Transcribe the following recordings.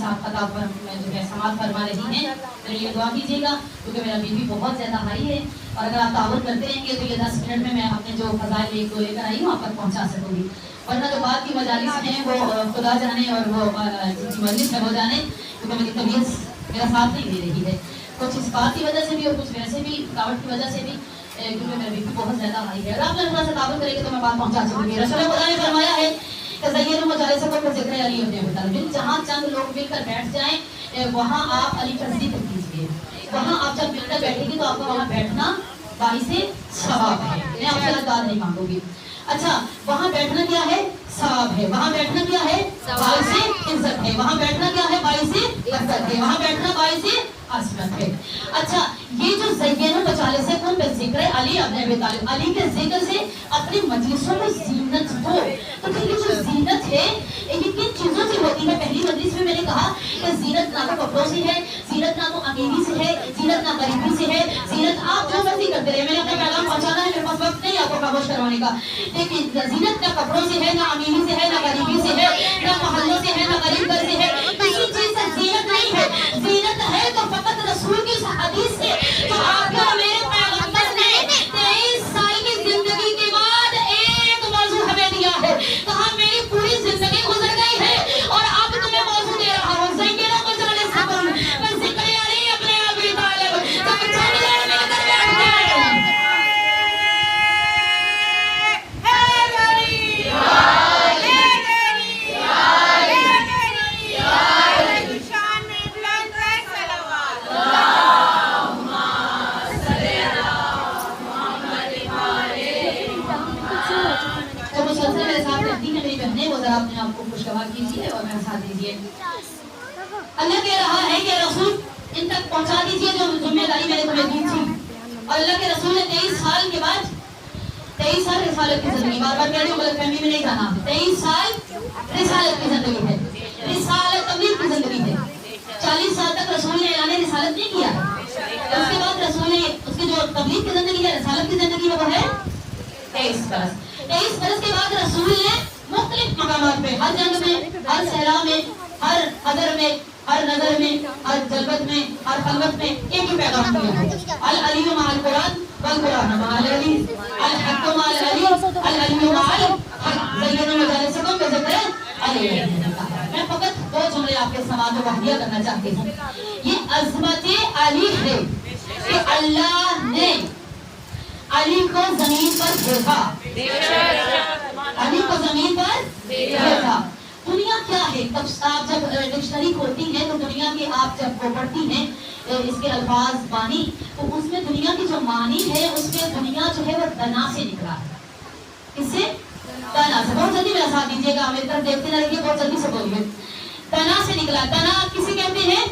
साथ खताब में जो है समाप्त फरमा रही हैं। मेरे लिए दुआ कीजिएगा क्योंकि मेरा बीपी बहुत ज़्यादा हाई है और अगर आप ताबुत करते रहेंगे तो ये 10 मिनट में मैं अपने जो फजाइल एक दो लेकर आई हूँ आप तक पहुँचा सकूँगी, वरना जो बात की मजालिस हैं वो खुदा जाने और वो मजलिस है वो जाने, क्योंकि मेरी तबीयत मेरा साथ नहीं दे रही है, कुछ इस बात की वजह से भी और कुछ वैसे भी रुकावट की वजह से भी, क्योंकि मेरा बीपी बहुत ज़्यादा हाई है। अगर आप थोड़ा सा ताबुत करेंगे तो मैं बात पहुँचा सकूँगी। रसूल खुदा ने फरमाया है जहाँ चंद लोग मिलकर बैठ जाएं वहाँ आप अली का जिक्र कीजिए। वहाँ आप जब मिलकर बैठेंगे तो आपको वहाँ बैठना बाइसे सवाब है। मैं आपसे अल्लाह नहीं मांगूंगी। अच्छा, वहाँ बैठना क्या है? सवाब है। वहाँ बैठना क्या है? बाइसे इज्जत है। वहाँ बैठना क्या है? बाइसे इज्जत है। वहाँ बैठना बाइसे आसमत है। अच्छा, ये जो ज़य्यनो बचाले से कौन पे जिक्र है? अली इब्न अबी तालिब। अली के जिक्र से अपनी मजलिसों में जीनत दो। तो फिर ये जो जीनत है ये किन चीजों से होती है? पहली मजलिस में मैंने कहा कि जीनत ना तो कपड़ों से है, जीनत ना तो अमीरी से है, जीनत ना गरीबी से है, जीनत आप जो मर्जी करते रहे। मैंने अपना पैगाम पहुंचाना है, मेरे पास वक्त नहीं आपको खामोश करवाने का। लेकिन जीनत ना कपड़ों से है, ना अमीरी से है, ना गरीबी से है, ना मोहल्लों से है, ना गरीब घर से है, किसी चीज से जीनत नहीं है। जीनत है तो फकत रसूल की हदीस से तो आपको मेरे पैगंबर ने 23 साल की जिंदगी के बाद एक मौजू हमें दिया है। कहा मेरी पूरी जिंदगी गुजर गई है और अब तुम्हें मौजू दे रहा हूँ। ज़य्यनो बचाले से कौन? मैं जिक्र अली इब्न अबी तालिब। जब चंद लोग मिलकर बैठ जाएं अपने आप को खुशगवार कीजिए और मेरे साथ दीजिए। अल्लाह कह रहा है कि रसूल इन तक पहुंचा दीजिए जो जिम्मेदारी मैंने तुम्हें दी थी। और अल्लाह के रसूल ने 23 साल के बाद 23 साल रिसालत की जिंदगी, बार बार कह रही हूँ गलतफहमी में नहीं जाना, 23 साल रिसालत की जिंदगी है, रिसालत तबलीग की जिंदगी है। 40 साल तक रसूल ने ऐलान रिसालत नहीं किया है। उसके बाद रसूल ने उसकी जो तबलीग की जिंदगी है, रिसालत की जिंदगी है, वो है 23 बरस। 23 बरस के बाद रसूल ने मुख्तलिफ मकामात पे, हर जंग में, हर सहरा में, हर हदर में, हर नजर में, हर जलवत में, हर खलवत में एक ही पैगाम दिया है। अल अली मअल कुरान वल कुरान मअल अली, अल हक मअल अली, अल अली मअल हक। ज़य्यनो बचाले से कौन जिक्र अली। मैं फकत 2 जुमले आपके समाज को वहदिया करना चाहती हूँ। ये अज़मत अली है कि अल्लाह ने अली को जमीन पर भेजा, अली को जमीन पर भेजा। दुनिया क्या है? तब आप जब डिक्शनरी खोलती हैं तो दुनिया की आप जब वो पढ़ती हैं इसके अल्फाज मानी, तो उसमें दुनिया की जो मानी है उसमें दुनिया जो है वो तना से निकला है। इससे तना से, बहुत जल्दी मेरा साथ दीजिएगा, मेरी तरफ देखते ना रहिए, बहुत जल्दी से बोलिए। तना से निकला। तना किसे कहते हैं?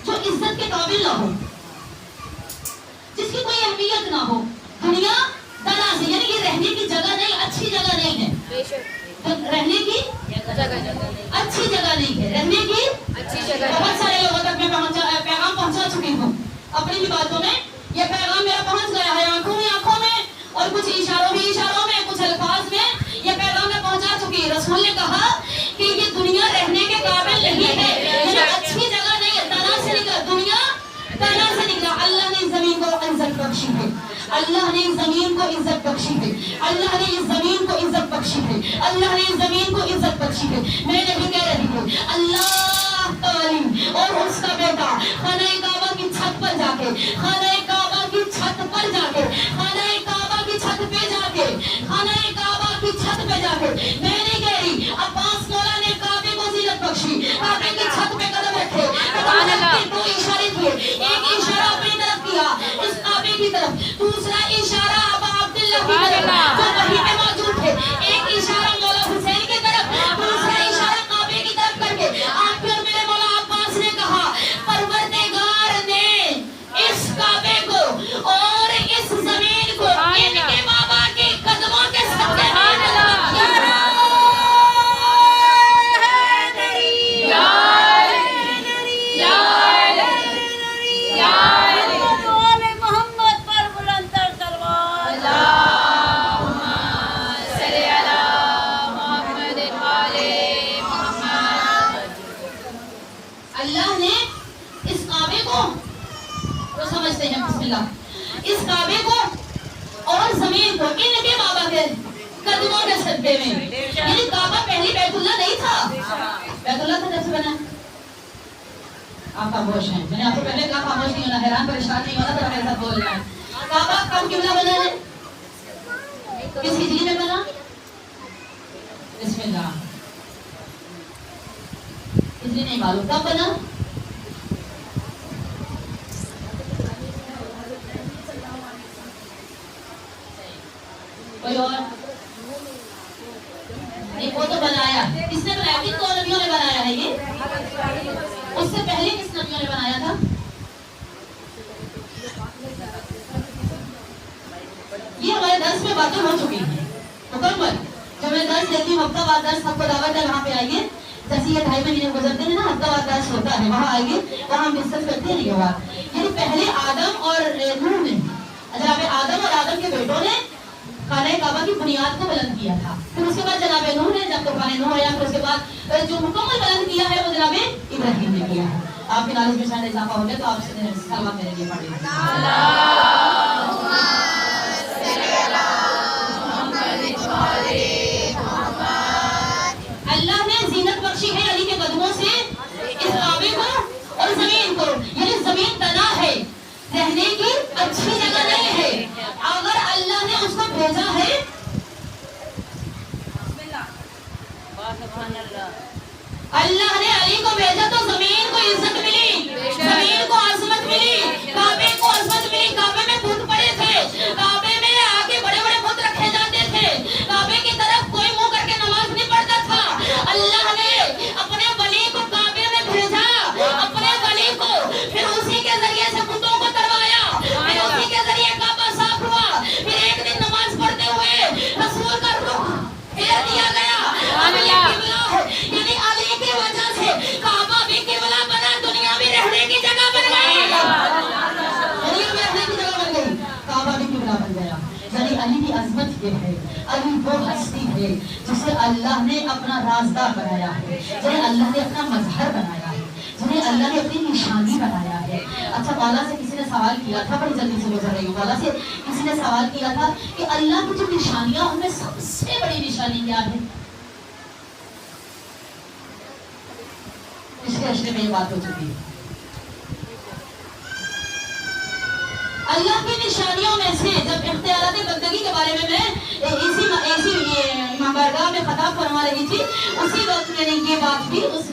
जो इज्जत के काबिल ना हो, जिसकी कोई अहमियत ना हो। दुनिया तना से, यानी कि रहने की जगह नहीं, अच्छी जगह नहीं है। रहने की अच्छी जगह नहीं है, रहने की अच्छी जगह। बहुत सारे लोगों तक मैं पैगाम पहुंचा चुकी हूँ अपनी भी बातों में। ये पैगाम मेरा पहुंच गया है आंखों में और कुछ इशारों में, कुछ अल्फाज में ये पैगाम मैं पहुंचा चुकी। रसूल ने कहा कि ये दुनिया रहने के काबिल नहीं है, ये अच्छी जगह नहीं है। तना से निकला, दुनिया तना से निकला। अल्लाह ने जमीन को इज्जत बख्शी है, अल्लाह ने जमीन को इज्जत बख्शी है, अल्लाह ने इस जमीन को इज्जत बख्शी है, अल्लाह ने इस जमीन को इज्जत बख्शी है। मैं नहीं कह रही हूँ, अल्लाह ताली और उसका बेटा खाने काबा की छत पर जाके, खाने काबा की छत पर जाके, खाने काबा की छत पे जाके, खाने काबा की छत पे जाके, मैं नहीं कह रही अब्बास मौला ने काबे को ज़ीनत बख्शी, काबे की छत पे कदम रखे, दो इशारे किए, एक इशारा अपनी तरफ किया इस काबे की तरफ, दूसरा इशारा अबा अब्दुल्लाह की तरफ जो वहीं पे मौजूद थे, एक इशारा मौला हुसैन की तरफ, दूसरा इशारा काबे की तरफ करके आप और मेरे मौला अब्बास ने कहा परवरदिगार ने इस काबे को और इस जमीन को इनके बाबा के कदमों के सदके या سمجھتے ہیں. بسم اللہ. اس کعبے کو اور زمین کو ان کے بابا کے قدموں کے صدقے میں. یعنی کعبہ پہلی بیت اللہ نہیں تھا. بیت اللہ تھا جب سے بنا. آپ خاموش ہیں. میں نے آپ کو پہلے کہا خاموش نہیں ہونا, حیران پریشان نہیں ہونا, تو میرے ساتھ بول رہا ہے. کعبہ کب قبلہ بنا ہے؟ کس ہجری میں بنا؟ بسم اللہ. ہجری نہیں معلوم, کب بنا؟ کوئی اور نہیں. وہ تو بنایا کس نے بنایا؟ کن دو نبیوں نے بنایا ہے یہ؟ اس سے پہلے کس نبیوں نے بنایا تھا؟ یہ ہمارے درس میں باتیں ہو چکی ہیں مکمل. جب میں درس دیتی ہوں ہفتہ بعد درس, سب کو دعوت ہے وہاں پہ آئیے. جیسے یہ 2.5 مہینے گزرتے ہیں نا, ہفتہ بعد درس ہوتا ہے, وہاں آئیے, وہاں ہم ڈسکس کرتے ہیں. یہ بات یعنی پہلے آدم اور نوح نے, جناب آدم اور آدم کے بیٹوں نے خانہ کعبہ کی بنیاد کو بلند کیا تھا. پھر اس کے بعد جناب نوح نے, جب طوفان نوح آیا, پھر اس کے بعد جو مکمل بلند کیا ہے وہ جناب ابراہیم نے کیا ہے. آپ کے نالج میں شاید اضافہ ہو گیا, تو آپ سے سلام میرے لیے پڑھیں. اللہ نے زینت بخشی ہے علی کے قدموں سے اس کعبے کو اور زمین کو. یعنی زمین تنا ہے, رہنے کی اچھی جگہ نہیں ہے. اگر اللہ نے اس کو بھیجا ہے, اللہ نے علی کو بھیجا تو زمین کو عزت ملی, زمین کو عظمت ملی, کعبے کو عظمت ملی. کعبے میں بت پڑے تھے, کعبے میں آگے بڑے بڑے بت رکھے جاتے تھے, کعبے کی طرف کوئی منہ کر کے نماز نہیں پڑھتا تھا. اللہ نے اپنے ولی کو کعبے میں بھیجا, اپنے ولی کو, پھر اسی کے ذریعے سے بتوں کو تروایا, پھر اسی کے ذریعے کعبہ صاف ہوا. پھر ایک دن نماز پڑھتے ہوئے رسول کا رخ پھیر دیا گیا. یعنی علی کی وجہ سے کعبہ بھی قبلہ بنا, دنیا بھی رہنے کی جگہ بن گئی, دنیا بھی رہنے کی جگہ بن گئی, کعبہ بھی قبلہ بن گیا. یعنی علی کی عظمت یہ ہے, علی وہ ہستی ہے جسے اللہ نے اپنا رازدار بنایا ہے, جنہیں اللہ نے اپنا مظہر بنایا ہے, جنہیں اللہ نے اپنی نشانی بنایا ہے. اچھا, مولا سے کسی نے سوال کیا تھا, بڑی جلدی سے گزر رہی ہوں, مولا سے کسی نے سوال کیا تھا کہ اللہ کی جو نشانیاں, ان میں سب سے بڑی نشانی کیا ہے؟ پچھلے اشرے میں یہ بات ہو چکی ہے. اللہ کی نشانیوں میں سے جب اختیارات بندگی کے بارے میں ایسی امام بارگاہ میں خطاب فرما رہی تھی, اسی وقت میں نے یہ بات بھی اس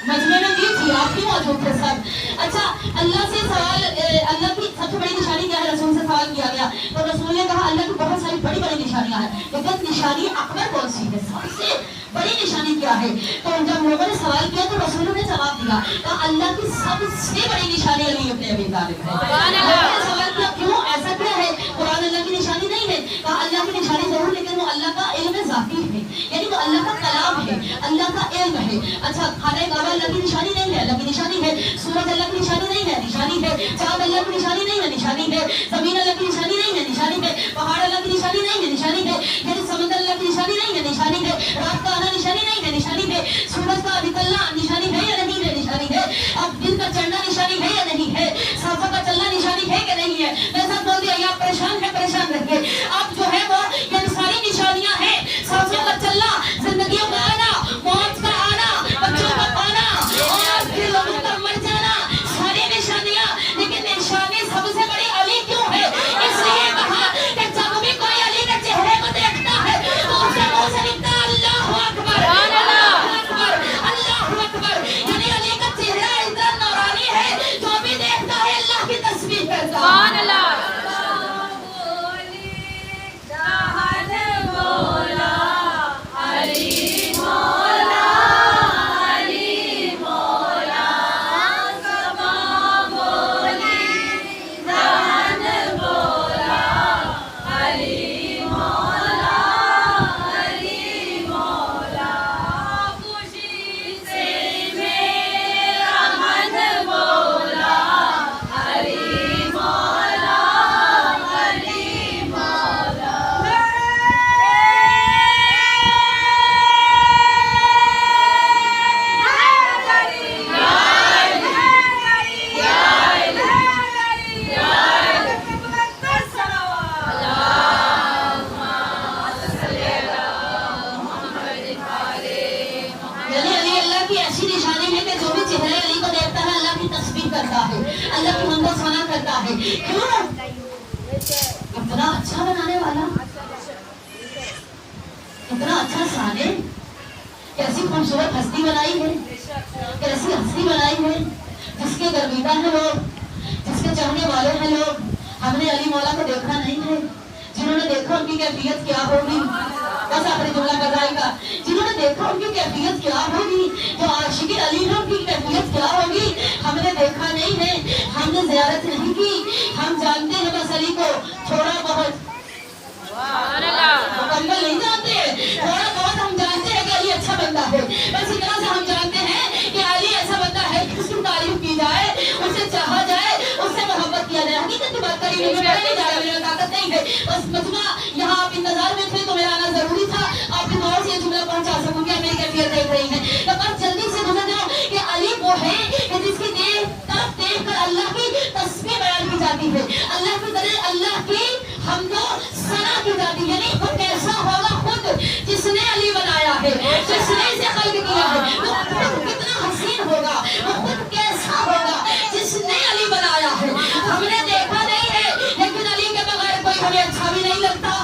مجمع میں دی تھی. آپ بھی موجود تھے سب. اچھا, اللہ سے سوال, اللہ کی سب سے بڑی نشانی کیا ہے؟ رسول سے سوال کیا گیا تو رسول نے کہا اللہ کی بہت ساری بڑی بڑی نشانیاں ہیں, لیکن نشانی اکبر کون سی ہے, سب سے بڑی نشانی کیا ہے؟ تو جب لوگوں نے سوال کیا تو رسولوں نے جواب دیا, کہا اللہ کی سب سے بڑی نشانی علی ابن ابی طالب ہے. لوگوں نے سوال کیا کیوں, ایسا کیا ہے, قرآن اللہ کی نشانی نہیں ہے؟ کہا اللہ کی نشانی ضرور, لیکن وہ اللہ کا علم ذاتی ہے, یعنی وہ اللہ کا کلام ہے, اللہ کا علم ہے. اچھا, خانہ کعبہ اللہ کی نشانی نہیں ہے, اللہ کی نشانی ہے. سورج اللہ کی نشانی نہیں ہے, نشانی ہے. چاند اللہ کی نشانی نہیں ہے, نشانی ہے. زمین اللہ کی نشانی نہیں ہے, نشانی ہے. پہاڑ اللہ کی نشانی نہیں ہے, نشانی ہے. یعنی سمندر اللہ کی نشانی نہیں ہے, نشانی ہے. رات کا آنا نشانی نہیں ہے, نشانی ہے. سورج کا نکلنا نشانی ہے یا نہیں ہے, نشانی ہے. اب دن کا چڑھنا نشانی ہے یا نہیں ہے, صافہ کا چلنا نشانی ہے کہ نہیں ہے. میں سب بول دیا, یا پریشان ہے پریشان رہیے. اب جو ہے وہ یہ ساری نشانیاں ہیں, صافہ کا چلنا, زندگیوں کا آنا, موت کا آنا, بچوں کا پانا, اور پھر لوگوں کا مر جانا, ساری نشانیاں. لیکن نشانی سب سے بڑی علی کیوں ہے؟ اس لیے کہا کہ جب بھی کوئی ہے, اللہ کی حمد و ثنا کرتا ہے. کیوں؟ اتنا اچھا بنانے والا, اتنا اچھا سانے, کیسی خوبصورت ہستی بنائی ہے, کیسی ہستی بنائی ہے, جس کے گرویدہ ہیں لوگ, جس کے چاہنے والے ہیں لوگ. ہم نے علی مولا کو دیکھا نہیں ہے, جنہوں نے دیکھا ان کی کیفیت کیا ہوگی. بس آخری جملہ بتائے گا, جنہوں نے دیکھا ان کی کیفیت کیا ہوگی, جو عاشق علی ہے ان کی کیفیت کیا ہوگی. ہم نے دیکھا نہیں ہے, ہم نے زیارت نہیں کی, ہم جانتے ہیں بس علی کو تھوڑا بہت, مکمل نہیں جانتے, تھوڑا بہت ہم جانتے ہیں کہ علی اچھا بندہ ہے. بس اتنا سے ہم جانتے ہیں کہ علی ایسا بندہ ہے کہ اس کی تعریف کی جائے, اسے چاہا جائے, اس سے محبت کیا جائے. حقیقت کی بات کری نہیں جا رہا, میرا طاقت نہیں ہے. بس مجمع یہاں آپ انتظار میں تھے تو میرا آنا ضروری تھا, آپ کی دعا سے یہ جملہ پہنچا سکوں گی. میری کیفیت دیکھ رہی ہیں, بس جلدی سے گزر جاؤ کہ علی وہ ہے کہ جس کی طرف دیکھ کر اللہ کی تسبیح بیان کی جاتی ہے, اللہ کی طرح اللہ کی حمد و ثنا کی جاتی ہے. یعنی وہ کیسا ہوگا خود جس نے علی بنایا ہے, جس نے اسے خلق کیا ہے, وہ خود کتنا حسین ہوگا, وہ خود کیسا ہوگا جس نے علی بنایا ہے. ہم نے دیکھا نہیں ہے, لیکن علی کے بغیر کوئی ہمیں اچھا بھی نہیں لگتا.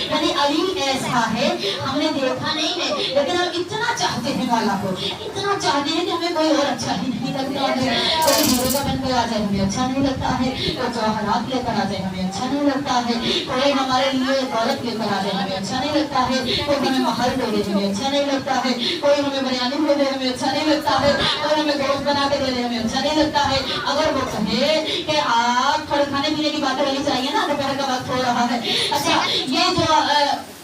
یعنی علی ایسا ہے, ہم نے دیکھا نہیں ہے, لیکن ہم اتنا چاہتے ہیں والا کو, اتنا چاہتے ہیں کہ ہمیں کوئی اور اچھا ہی نہیں لگتا ہے. کوئی ہیرو کا بن کر آ جائے ہمیں اچھا نہیں لگتا ہے, کوئی جواہرات لے کر آ جائے ہمیں اچھا نہیں لگتا ہے, کوئی ہمارے لیے دولت لے کر آ جائے ہمیں اچھا نہیں لگتا ہے, کوئی ہمیں محل دے دے ہمیں اچھا نہیں لگتا ہے, کوئی ہمیں بریانی دے دے ہمیں اچھا نہیں لگتا ہے, کوئی ہمیں گوشت بنا کے دے دے ہمیں اچھا نہیں لگتا ہے. اگر وہ کہے کہ آپ تھوڑے کھانے پینے کی باتیں ہونی چاہیے نا, دوپہر کا وقت ہو رہا ہے, اچھا یہ جو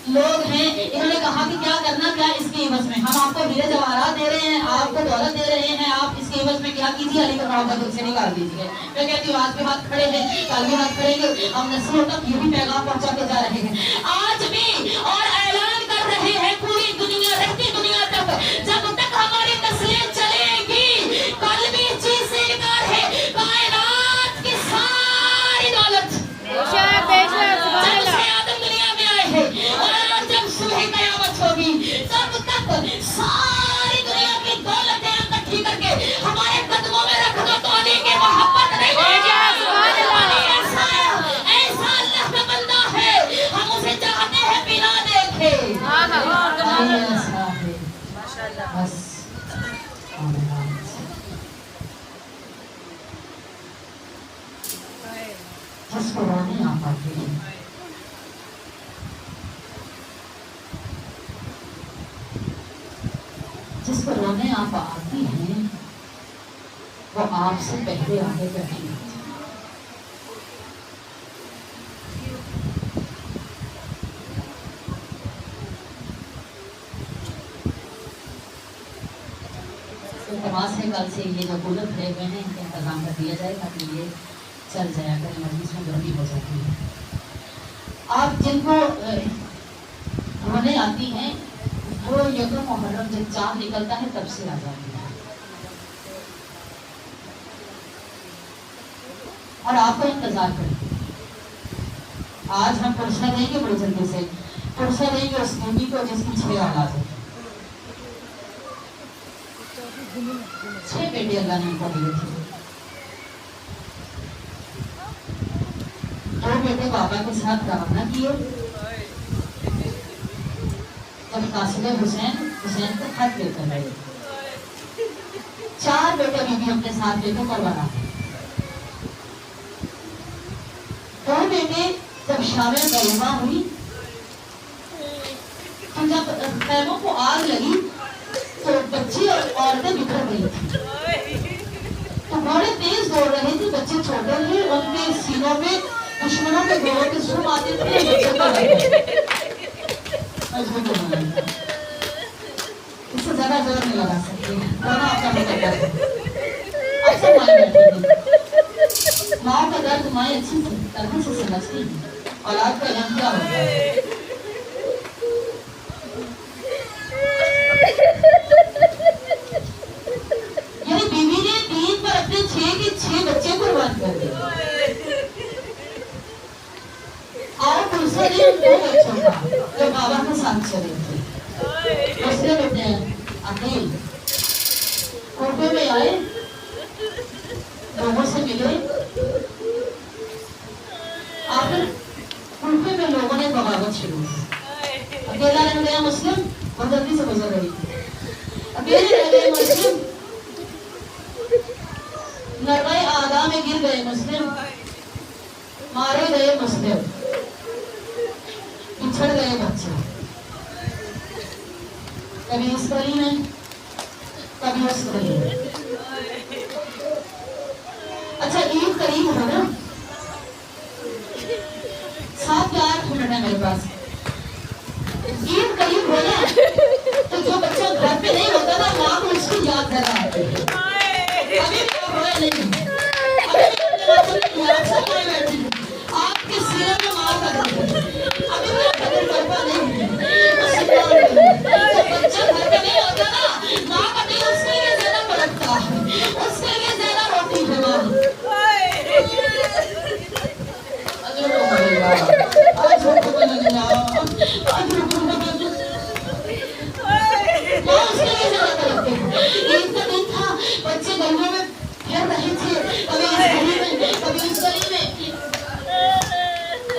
لوگ ہیں انہوں نے کہا کہ کیا کرنا کیا اس کی عوض میں, ہم آپ کو ہیرے جواہرات دے رہے ہیں, آپ کو دولت دے رہے ہیں, آپ اس کی عوض میں کیا کیجیے, علی کا محبت ان سے نکال دیجیے. میں کہتی ہوں آج بھی ہاتھ کھڑے ہیں, کل بھی ہاتھ کھڑیں گے, ہم نسلوں تک یہ بھی پیغام پہنچاتے جا رہے ہیں آج بھی, اور اعلان کر رہے ہیں پوری دنیا, رہتی دنیا تک, جب تک ہماری نسلیں چلیں گی کل بھی اس چیز سے انکار ہے, کائنات کی ساری دولت جب سے آدم دنیا میں آئے ہیں اور جب صبح قیامت ہوگی تب تک ساری دنیا کی دولتیں اکٹھی کر کے ہمارے قدموں میں رکھ دو تو علی کی محبت نہیں ہوگی. ایسا اللہ کا بندہ ہے, ہم اسے چاہتے ہیں بنا دیکھے. بس جس کو رونے آپ آتے ہیں, جس کو رونے آپ آتی ہیں وہ آپ سے پہلے آگے بیٹھی ہوتی. تماس ہے کل سے یہ جو کولر کھڑے ہوئے ہیں ان کا انتظام کر دیا جائے تاکہ یہ چل جایا کر مجلس میں گرمی ہو جاتی ہے. آپ جن کو رونے آتی ہیں وہ یکم محرم جب چاند نکلتا ہے تب سے آ جاتی ہے, اور آپ کو انتظار کریں. آج ہم پرسہ دیں گے بڑی جلدی سے, پرسہ دیں گے اس بیٹی کو جس کی 6 اولاد ہے, 6 بیٹے اللہ نے ان کو دیے تھے. 2 بیٹے بابا کے ساتھ روانہ کیے, جب قاصد حسین کو خط لے کر گئے. 4 بیٹے بھی اپنے ساتھ لے کر کروانا. 2 بیٹے جب شام غیبہ ہوئی تو جب خیموں کو آگ لگی تو بچے اور عورتیں بکھر گئی تھی, تو घोड़े तेज दौड़ रहे थे, बच्चे छोटे थे, उनके सीनों में दुश्मनों के घोड़ों के सूम आते थे, बच्चों को इससे ज्यादा जोर नहीं लगा सकते, दोनों अपना मतलब है। अच्छा माँ बैठेगी, माँ का दर्द माँ अच्छी तरह से समझती है, औलाद का गम क्या होता है। यही बीवी ने 3 पर अपने 6 के 6 बच्चे कुर्बान कर दिए। और दूसरा दिन 2 बच्चों का जो बाबा के साथ चले थे, उसने अपने अकेले कोठे में आए, लोगों से मिले, आखिर कोठे में लोगों ने बगावत शुरू की। अकेला रह गया मुस्लिम, और जल्दी से गुजर रही थी। अकेले रह गए मुस्लिम, नरवाई आगा में गिर गए मुस्लिम, मारे गए मुस्लिम, पिछड़ गए बच्चे, कभी इस गली में, कभी उस गली में। अच्छा ईद करीब हो ना, 7 या 8 मिनट है मेरे पास। ईद करीब हो ना, तो जो बच्चा घर पे नहीं होता ना, माँ को उसकी याद ज्यादा आती है। अभी भी रोया नहीं, आपके सीने में माँ का दर्द है, अभी भी कदर करता नहीं है। बच्चा घर पे नहीं होता ना, माँ का दिल उसके लिए ज्यादा बढ़ता है, उसके लिए ज्यादा रोटी है माँ। बच्चे गलियों में फिर रहे थे, कभी इस गली में, कभी उस गली में।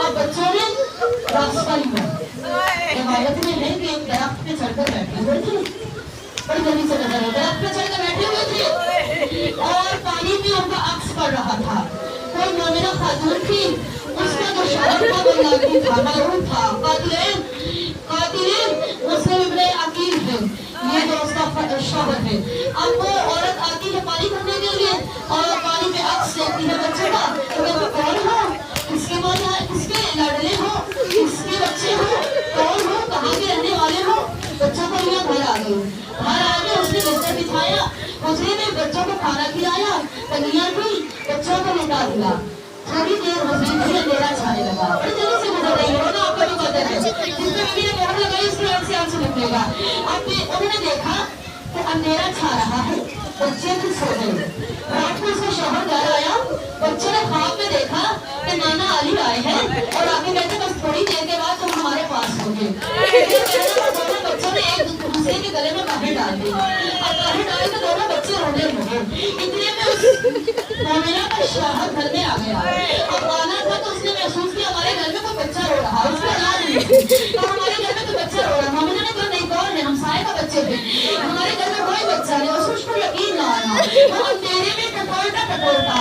अब बच्चों ने रास्ता लिया, इबादत में है कि एक दरख्त पे चढ़कर बैठे हुए थे, बड़ी जल्दी से नजर दरख्त पे चढ़कर बैठे हुए थे, और पानी में उनका अक्स पड़ रहा था। कोई मोमिना खातून थी, उसका जो शौहर था वो लाठी था, मलऊन था, कातिल मुस्लिम इब्ने अकील है, ये जो उसका शौहर है। अब वो औरत आती है पानी भरने के लिए, और पानी में अक्स लेती है बच्चे का, तो वो कौन हो, किसके माँ है, किसके लाडले हो, किसके बच्चे हो, कौन हो, कहाँ के रहने वाले हो। बच्चों को लिया घर आ गई, उसने बिस्तर बिछाया, उसने में बच्चों को खाना खिलाया, तलियां की, बच्चों को लिटा दिया। थोड़ी देर हुई, फिर अंधेरा छाने लगा, बड़ी जल्दी से गुजर रही है, आपको भी पता है, जिसमें बीवी ने मोहर लगाई उसकी आंख से आंसू निकलेगा। अब उन्होंने देखा कि अंधेरा छा रहा है, बच्चे भी सो गए। रात को उसका शौहर घर आया, बच्चे ने ख्वाब में देखा कि नाना अली आए हैं, और आगे कहते बस थोड़ी देर के बाद तुम हमारे पास होगे। दोनों बच्चों ने एक दूसरे के गले में बाहें डाल दी, और बाहें डाल के दोनों बच्चे रोने लगे। इतने में उस मोमिना का शौहर घर में आ गया, अब आना था तो उसने महसूस किया हमारे घर में कोई बच्चा रो रहा है, उसका याद नहीं, तो हमारे घर में तो बच्चा रो रहा है। मोमिना ने कहा नहीं, कौन है, हम साए का बच्चे थे, हमारे घर में कोई बच्चा नहीं। और उसको यकीन ना आया, वो अंधेरे में टटोलता टटोलता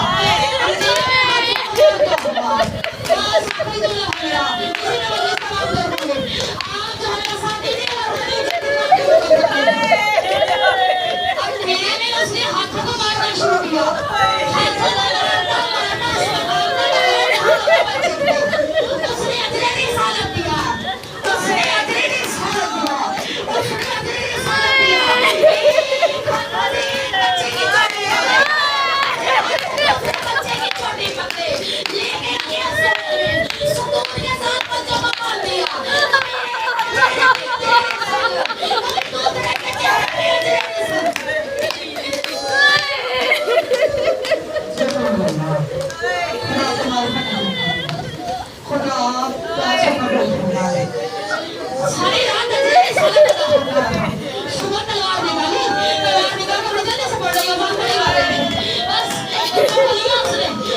उसने हाथों को मारना शुरू किया, उसने अजनबी सालत दिया, उसने अजनबी सालत दिया, उसने अजनबी सालत दिया। बच्चे की छोटी पकड़े लेके गया, सुकून के साथ बच्चों को मार दिया। सारी रात सुबह तलवार निकाली, तलवार निकाल कर जल्दी से पड़ रही है, बस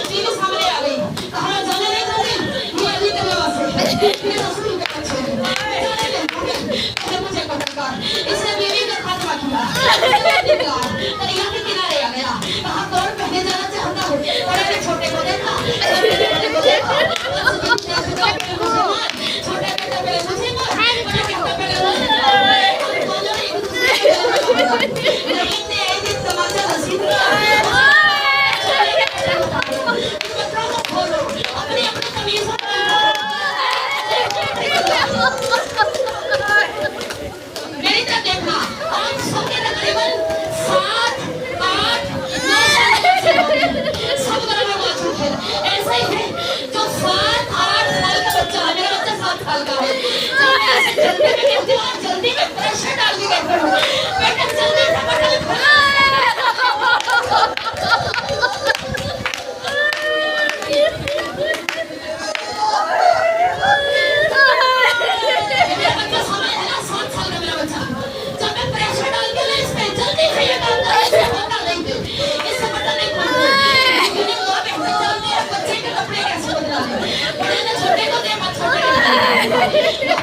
टीवी सामने आ गई, कहा जाने नहीं दूंगी, ये अली के पास है, ये रसूल के बच्चे हैं, जाने नहीं दूंगी, मुझे पकड़कर इसने बीवी का खात्मा किया, दरिया के किनारे आ गया, कहा कौन पहले जाना चाहता हूँ, बड़े छोटे को देखा, छोटे बेटा पहले मुझे मार, बड़ा बेटा पहले मेरी तरफ देखा, आप सबके तकरीबन 7, 8, 9 साल के बच्चे होते हैं। सब बराबर बात होते हैं। ऐसा ही है जो 7, 8 साल का बच्चा है, मेरा बच्चा 7 साल का है, जब मैं ऐसे जल्दी में कहती हूँ और जल्दी में प्रेशर डाल के कहती हूँ, बेटा जल्दी से बटन खोलो। मेरा बच्चा समझ है ना, 7 साल का मेरा बच्चा, जब मैं प्रेशर डाल के ना इसमें जल्दी से ये काम कर, इससे होता नहीं है, इससे बटन नहीं खोलते। लेकिन ये माँ बहन जल्दी है, बच्चे के कपड़े कैसे बदला दे, बड़े ने छोटे को दे, मत छोटे को दे।